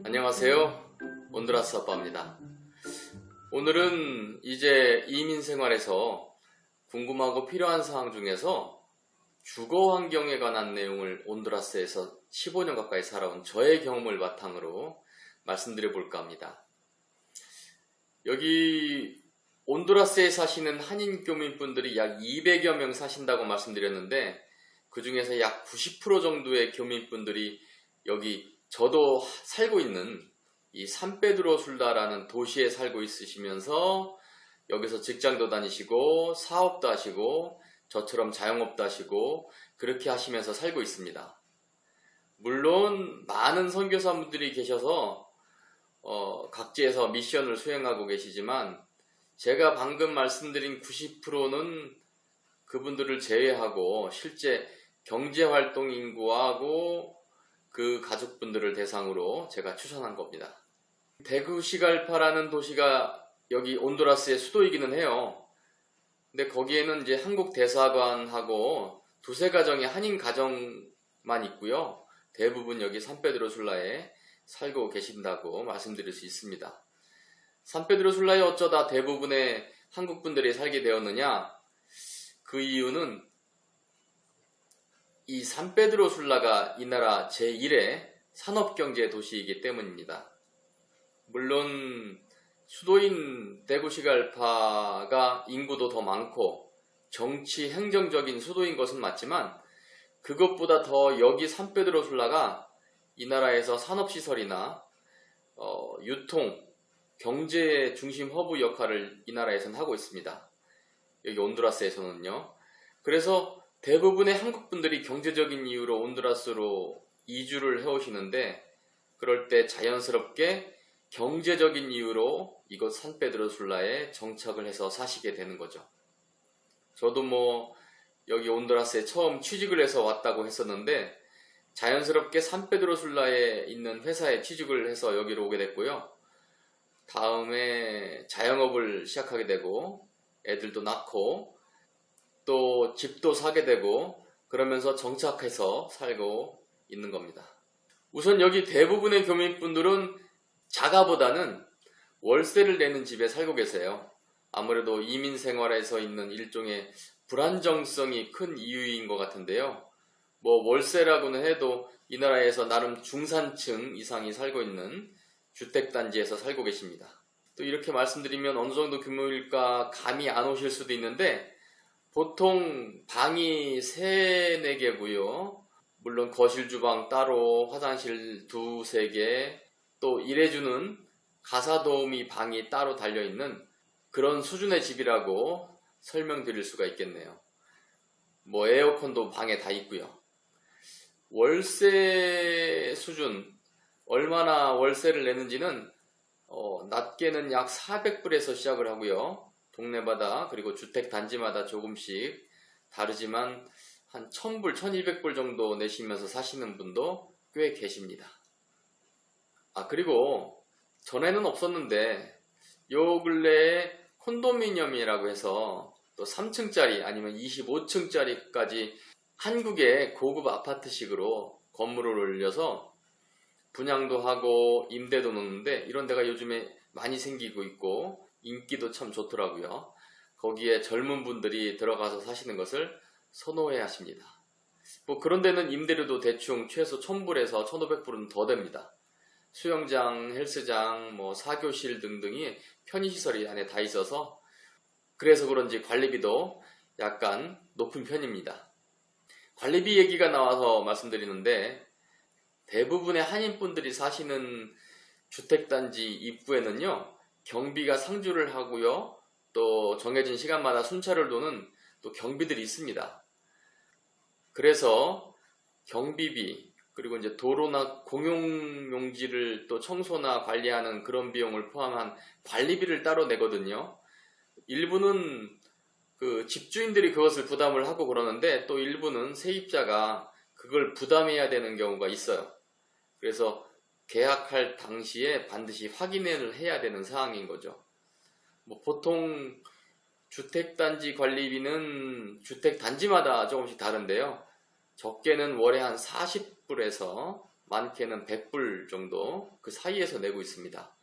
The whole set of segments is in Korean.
안녕하세요. 온두라스 아빠입니다. 오늘은 이제 이민 생활에서 궁금하고 필요한 사항 중에서 주거 환경에 관한 내용을 온두라스에서 15년 가까이 살아온 저의 경험을 바탕으로 말씀드려 볼까 합니다. 여기 온두라스에 사시는 한인 교민분들이 약 200여 명 사신다고 말씀드렸는데, 그 중에서 약 90% 정도의 교민분들이 여기 저도 살고 있는 이 산페드로술라라는 도시에 살고 있으시면서 여기서 직장도 다니시고 사업도 하시고 저처럼 자영업도 하시고 그렇게 하시면서 살고 있습니다. 물론 많은 선교사분들이 계셔서 각지에서 미션을 수행하고 계시지만, 제가 방금 말씀드린 90%는 그분들을 제외하고 실제 경제활동 인구하고 그 가족분들을 대상으로 제가 추천한 겁니다. 데구시갈파라는 도시가 여기 온두라스의 수도이기는 해요. 근데 거기에는 이제 한국 대사관하고 두세 가정의 한인 가정만 있고요. 대부분 여기 산페드로술라에 살고 계신다고 말씀드릴 수 있습니다. 산페드로술라에 어쩌다 대부분의 한국분들이 살게 되었느냐? 그 이유는 이 산페드로술라가 이 나라 제1의 산업경제 도시이기 때문입니다. 물론 수도인 데구시갈파가 인구도 더 많고 정치 행정적인 수도인 것은 맞지만, 그것보다 더 여기 산페드로술라가 이 나라에서 산업시설이나 유통, 경제의 중심 허브 역할을 이 나라에서는 하고 있습니다. 여기 온두라스에서는요. 그래서 대부분의 한국분들이 경제적인 이유로 온두라스로 이주를 해오시는데, 그럴 때 자연스럽게 경제적인 이유로 이곳 산페드로술라에 정착을 해서 사시게 되는 거죠. 저도 여기 온두라스에 처음 취직을 해서 왔다고 했었는데, 자연스럽게 산페드로술라에 있는 회사에 취직을 해서 여기로 오게 됐고요. 다음에 자영업을 시작하게 되고 애들도 낳고 또 집도 사게 되고 그러면서 정착해서 살고 있는 겁니다. 우선 여기 대부분의 교민분들은 자가보다는 월세를 내는 집에 살고 계세요. 아무래도 이민 생활에서 있는 일종의 불안정성이 큰 이유인 것 같은데요. 월세라고는 해도 이 나라에서 나름 중산층 이상이 살고 있는 주택단지에서 살고 계십니다. 또 이렇게 말씀드리면 어느 정도 규모일까 감이 안 오실 수도 있는데, 보통 방이 3, 4개고요. 물론 거실 주방 따로, 화장실 2, 3개, 또 일해주는 가사도우미 방이 따로 달려있는 그런 수준의 집이라고 설명드릴 수가 있겠네요. 에어컨도 방에 다 있고요. 월세 수준, 얼마나 월세를 내는지는 낮게는 약 400불에서 시작을 하고요. 동네마다 그리고 주택 단지마다 조금씩 다르지만 한 1000불, 1200불 정도 내시면서 사시는 분도 꽤 계십니다. 그리고 전에는 없었는데 요 근래에 콘도미니엄이라고 해서 또 3층짜리 아니면 25층짜리까지 한국의 고급 아파트식으로 건물을 올려서 분양도 하고 임대도 놓는데, 이런 데가 요즘에 많이 생기고 있고 인기도 참 좋더라고요. 거기에 젊은 분들이 들어가서 사시는 것을 선호해 하십니다. 그런 데는 임대료도 대충 최소 1000불에서 1500불은 더 됩니다. 수영장, 헬스장, 사교실 등등이 편의시설이 안에 다 있어서 그래서 그런지 관리비도 약간 높은 편입니다. 관리비 얘기가 나와서 말씀드리는데, 대부분의 한인분들이 사시는 주택단지 입구에는요, 경비가 상주를 하고요, 또 정해진 시간마다 순찰을 도는 또 경비들이 있습니다. 그래서 경비비, 그리고 이제 도로나 공용용지를 또 청소나 관리하는 그런 비용을 포함한 관리비를 따로 내거든요. 일부는 그 집주인들이 그것을 부담을 하고 그러는데, 또 일부는 세입자가 그걸 부담해야 되는 경우가 있어요. 그래서 계약할 당시에 반드시 확인을 해야 되는 사항인 거죠. 보통 주택단지 관리비는 주택단지마다 조금씩 다른데요. 적게는 월에 한 40불에서 많게는 100불 정도 그 사이에서 내고 있습니다.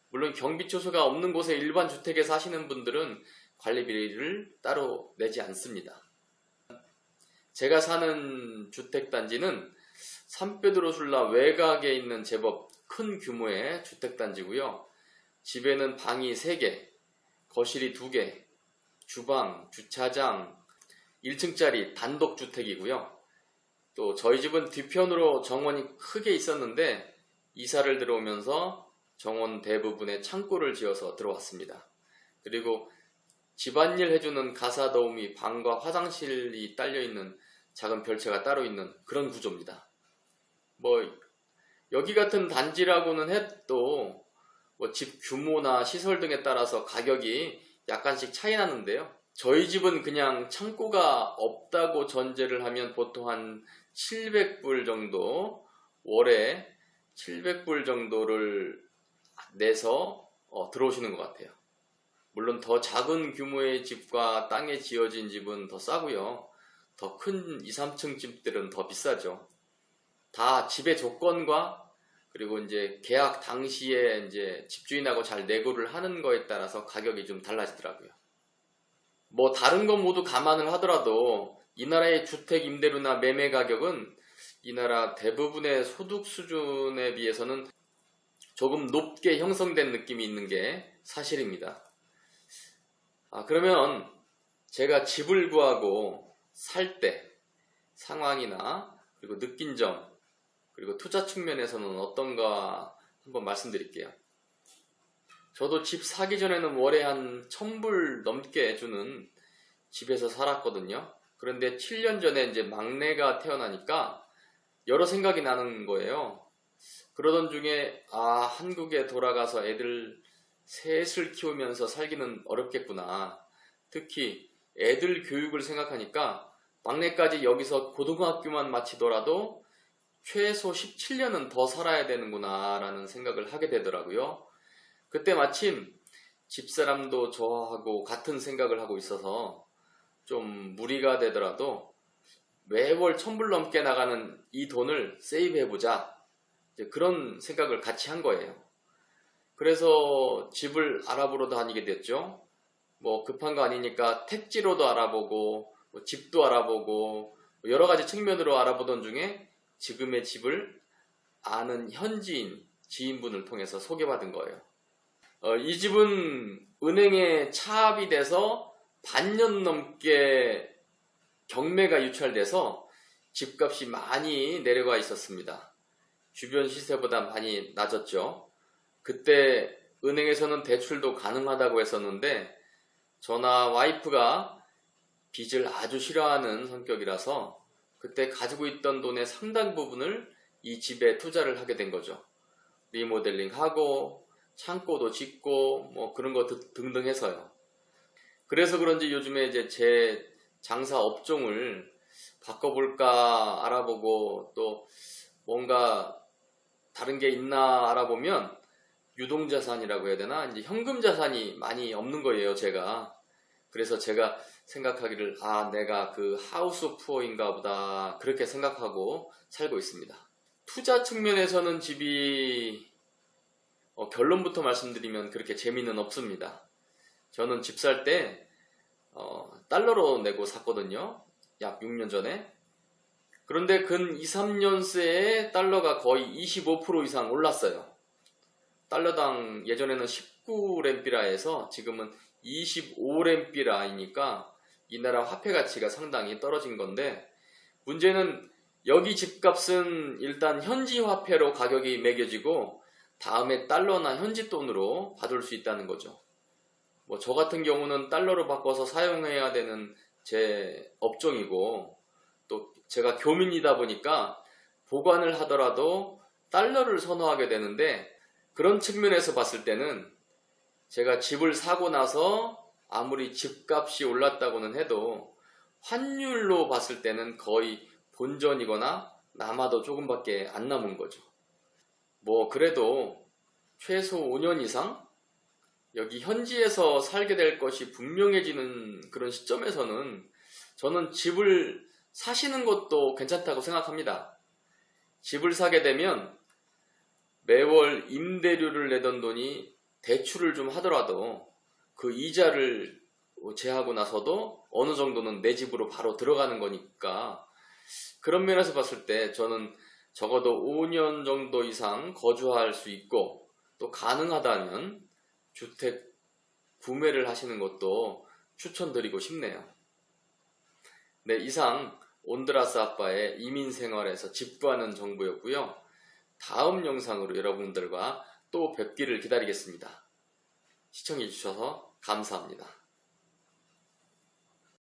물론 경비초소가 없는 곳에 일반 주택에 사시는 분들은 관리비를 따로 내지 않습니다. 제가 사는 주택단지는 산페드로술라 외곽에 있는 제법 큰 규모의 주택단지고요. 집에는 방이 3개, 거실이 2개, 주방, 주차장, 1층짜리 단독주택이고요. 또 저희 집은 뒤편으로 정원이 크게 있었는데 이사를 들어오면서 정원 대부분에 창고를 지어서 들어왔습니다. 그리고 집안일 해주는 가사도우미 방과 화장실이 딸려있는 작은 별채가 따로 있는 그런 구조입니다. 여기 같은 단지라고는 해도 집 규모나 시설 등에 따라서 가격이 약간씩 차이 나는데요. 저희 집은 그냥 창고가 없다고 전제를 하면 보통 한 700불 정도, 월에 700불 정도를 내서 들어오시는 것 같아요. 물론 더 작은 규모의 집과 땅에 지어진 집은 더 싸고요. 더 큰 2, 3층 집들은 더 비싸죠. 다 집의 조건과 그리고 이제 계약 당시에 이제 집주인하고 잘 내고를 하는 거에 따라서 가격이 좀 달라지더라고요. 다른 건 모두 감안을 하더라도 이 나라의 주택 임대료나 매매 가격은 이 나라 대부분의 소득 수준에 비해서는 조금 높게 형성된 느낌이 있는 게 사실입니다. 그러면 제가 집을 구하고 살 때 상황이나 그리고 느낀 점 그리고 투자 측면에서는 어떤가 한번 말씀드릴게요. 저도 집 사기 전에는 월에 한 1000불 넘게 주는 집에서 살았거든요. 그런데 7년 전에 이제 막내가 태어나니까 여러 생각이 나는 거예요. 그러던 중에 한국에 돌아가서 애들 셋을 키우면서 살기는 어렵겠구나. 특히 애들 교육을 생각하니까 막내까지 여기서 고등학교만 마치더라도 최소 17년은 더 살아야 되는구나 라는 생각을 하게 되더라고요. 그때 마침 집사람도 저하고 같은 생각을 하고 있어서 좀 무리가 되더라도 매월 1000불 넘게 나가는 이 돈을 세이브해보자, 그런 생각을 같이 한 거예요. 그래서 집을 알아보러 다니게 됐죠. 급한 거 아니니까 택지로도 알아보고 집도 알아보고 여러 가지 측면으로 알아보던 중에 지금의 집을 아는 현지인, 지인분을 통해서 소개받은 거예요. 이 집은 은행에 차압이 돼서 반년 넘게 경매가 유찰돼서 집값이 많이 내려가 있었습니다. 주변 시세보다 많이 낮았죠. 그때 은행에서는 대출도 가능하다고 했었는데 저나 와이프가 빚을 아주 싫어하는 성격이라서 그때 가지고 있던 돈의 상당 부분을 이 집에 투자를 하게 된 거죠. 리모델링하고 창고도 짓고 그런 것 등등 해서요. 그래서 그런지 요즘에 이제 제 장사 업종을 바꿔볼까 알아보고 또 뭔가 다른 게 있나 알아보면 유동자산이라고 해야 되나? 이제 현금자산이 많이 없는 거예요, 제가. 그래서 제가 생각하기를 내가 그 하우스 푸어인가 보다 그렇게 생각하고 살고 있습니다. 투자 측면에서는 집이 결론부터 말씀드리면 그렇게 재미는 없습니다. 저는 집 살 때 달러로 내고 샀거든요. 약 6년 전에. 그런데 근 2, 3년 새에 달러가 거의 25% 이상 올랐어요. 달러당 예전에는 19렌피라에서 지금은 25렌피라이니까 이 나라 화폐 가치가 상당히 떨어진 건데, 문제는 여기 집값은 일단 현지 화폐로 가격이 매겨지고 다음에 달러나 현지 돈으로 받을 수 있다는 거죠. 저 같은 경우는 달러로 바꿔서 사용해야 되는 제 업종이고 또 제가 교민이다 보니까 보관을 하더라도 달러를 선호하게 되는데, 그런 측면에서 봤을 때는 제가 집을 사고 나서 아무리 집값이 올랐다고는 해도 환율로 봤을 때는 거의 본전이거나 남아도 조금밖에 안 남은 거죠. 그래도 최소 5년 이상 여기 현지에서 살게 될 것이 분명해지는 그런 시점에서는 저는 집을 사시는 것도 괜찮다고 생각합니다. 집을 사게 되면 매월 임대료를 내던 돈이 대출을 좀 하더라도 그 이자를 제하고 나서도 어느 정도는 내 집으로 바로 들어가는 거니까 그런 면에서 봤을 때 저는 적어도 5년 정도 이상 거주할 수 있고 또 가능하다면 주택 구매를 하시는 것도 추천드리고 싶네요. 네, 이상 온드라스 아빠의 이민 생활에서 집 구하는 정보였고요. 다음 영상으로 여러분들과 또 뵙기를 기다리겠습니다. 시청해 주셔서 감사합니다.